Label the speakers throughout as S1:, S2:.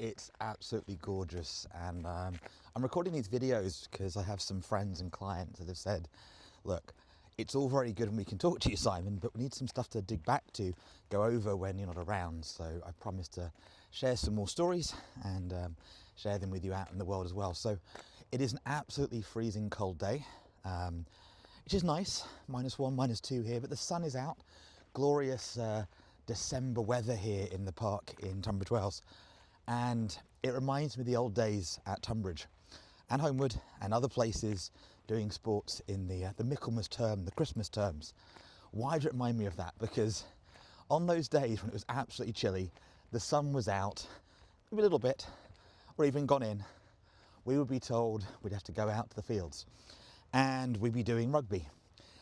S1: It's absolutely gorgeous, and I'm recording these videos because I have some friends and clients that have said, look, it's all very good and we can talk to you, Simon, but we need some stuff to dig back to, go over when you're not around. So I promised to share some more stories and share them with you out in the world as well. So it is an absolutely freezing cold day, which is nice, -1, -2 here, but the sun is out. Glorious December weather here in the park in Tunbridge Wells. And it reminds me of the old days at Tunbridge and Homewood and other places doing sports in the Michaelmas term, the Christmas terms. Why does it remind me of that? Because on those days when it was absolutely chilly, the sun was out, maybe a little bit, or even gone in, we would be told we'd have to go out to the fields and we'd be doing rugby.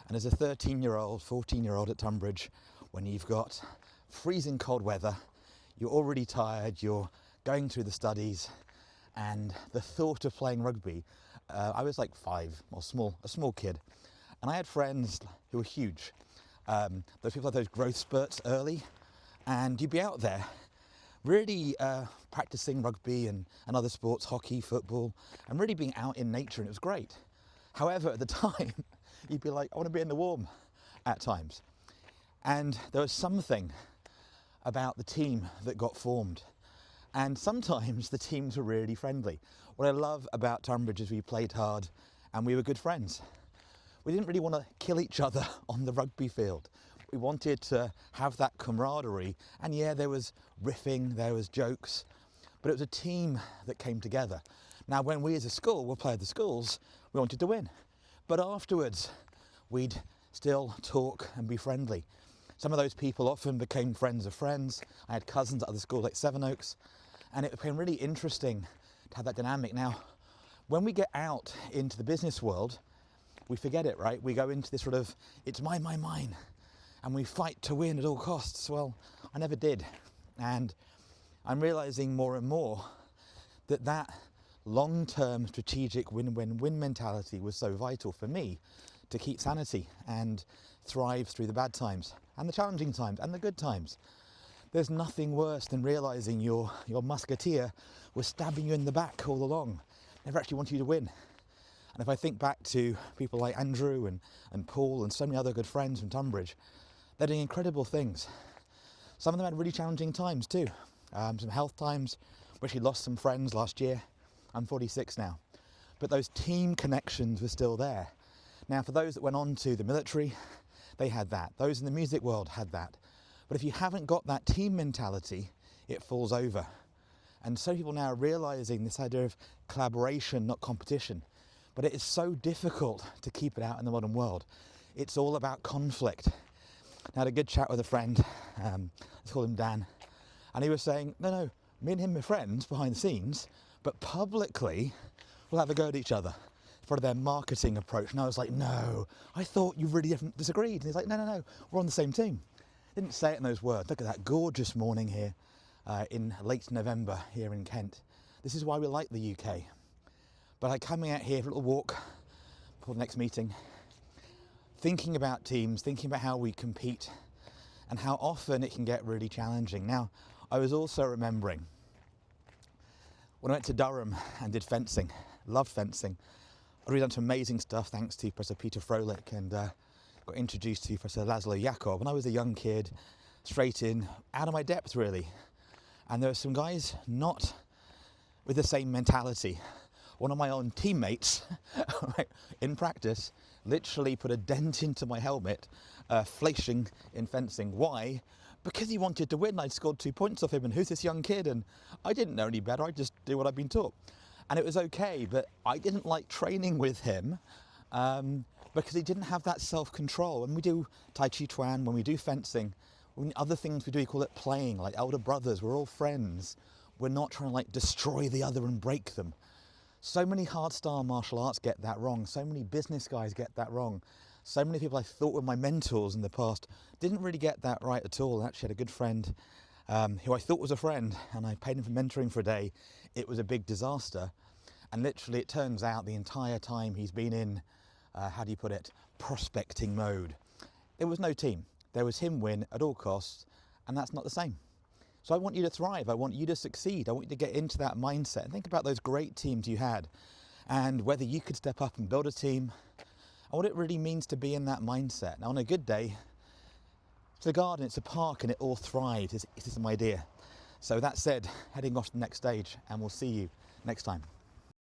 S1: And as a 13-year-old, 14-year-old at Tunbridge, when you've got freezing cold weather, you're already tired, you're going through the studies, and the thought of playing rugby, I was like 5, or a small kid, and I had friends who were huge. Those people had those growth spurts early, and you'd be out there really practicing rugby and other sports, hockey, football, and really being out in nature, and it was great. However, at the time, you'd be like, I want to be in the warm at times. And there was something about the team that got formed. And sometimes the teams were really friendly. What I love about Tunbridge is we played hard and we were good friends. We didn't really want to kill each other on the rugby field. We wanted to have that camaraderie. And yeah, there was riffing, there was jokes, but it was a team that came together. Now, when we as a school were playing the schools, we wanted to win. But afterwards, we'd still talk and be friendly. Some of those people often became friends of friends. I had cousins at other schools like Sevenoaks, and it became really interesting to have that dynamic. Now, when we get out into the business world, we forget it, right? We go into this sort of, it's mine, and we fight to win at all costs. Well, I never did. And I'm realizing more and more that long-term strategic win-win-win mentality was so vital for me to keep sanity and thrive through the bad times and the challenging times and the good times. There's nothing worse than realizing your musketeer was stabbing you in the back all along, never actually wanted you to win. And if I think back to people like Andrew and Paul and so many other good friends from Tunbridge, they're doing incredible things. Some of them had really challenging times too. Some health times. We actually lost some friends last year. I'm 46 now. But those team connections were still there. Now, for those that went on to the military, they had that. Those in the music world had that. But if you haven't got that team mentality, it falls over. And so people now are realizing this idea of collaboration, not competition. But it is so difficult to keep it out in the modern world. It's all about conflict. I had a good chat with a friend, let's call him Dan, and he was saying, no, me and him are friends behind the scenes, but publicly we'll have a go at each other. It's part of their marketing approach. And I was like, no, I thought you really disagreed. And he's like, no, we're on the same team. Didn't say it in those words. Look at that gorgeous morning here in late November here in Kent. This is why we like the UK. But I'm coming out here for a little walk before the next meeting, thinking about teams, thinking about how we compete and how often it can get really challenging. Now, I was also remembering when I went to Durham and did fencing, loved fencing. I'd really done some amazing stuff thanks to Professor Peter Froelich and got introduced to Professor Laszlo Jakob. When I was a young kid, straight in, out of my depth really. And there were some guys not with the same mentality. One of my own teammates, in practice, literally put a dent into my helmet, flashing in fencing. Why? Because he wanted to win. I'd scored 2 points off him, and who's this young kid? And I didn't know any better. I just do what I've been taught. And it was okay, but I didn't like training with him because he didn't have that self-control. When we do Tai Chi Chuan, when we do fencing, when other things we do, we call it playing, like elder brothers, we're all friends. We're not trying to like destroy the other and break them. So many hard-style martial arts get that wrong. So many business guys get that wrong. So many people I thought were my mentors in the past didn't really get that right at all. I actually had a good friend who I thought was a friend, and I paid him for mentoring for a day. It was a big disaster. And literally it turns out the entire time he's been in, prospecting mode. There was no team. There was him win at all costs, and that's not the same. So I want you to thrive. I want you to succeed. I want you to get into that mindset and think about those great teams you had and whether you could step up and build a team and what it really means to be in that mindset. Now, on a good day, it's a garden, it's a park, and it all thrives. It is my idea. So that said, heading off to the next stage, and we'll see you next time.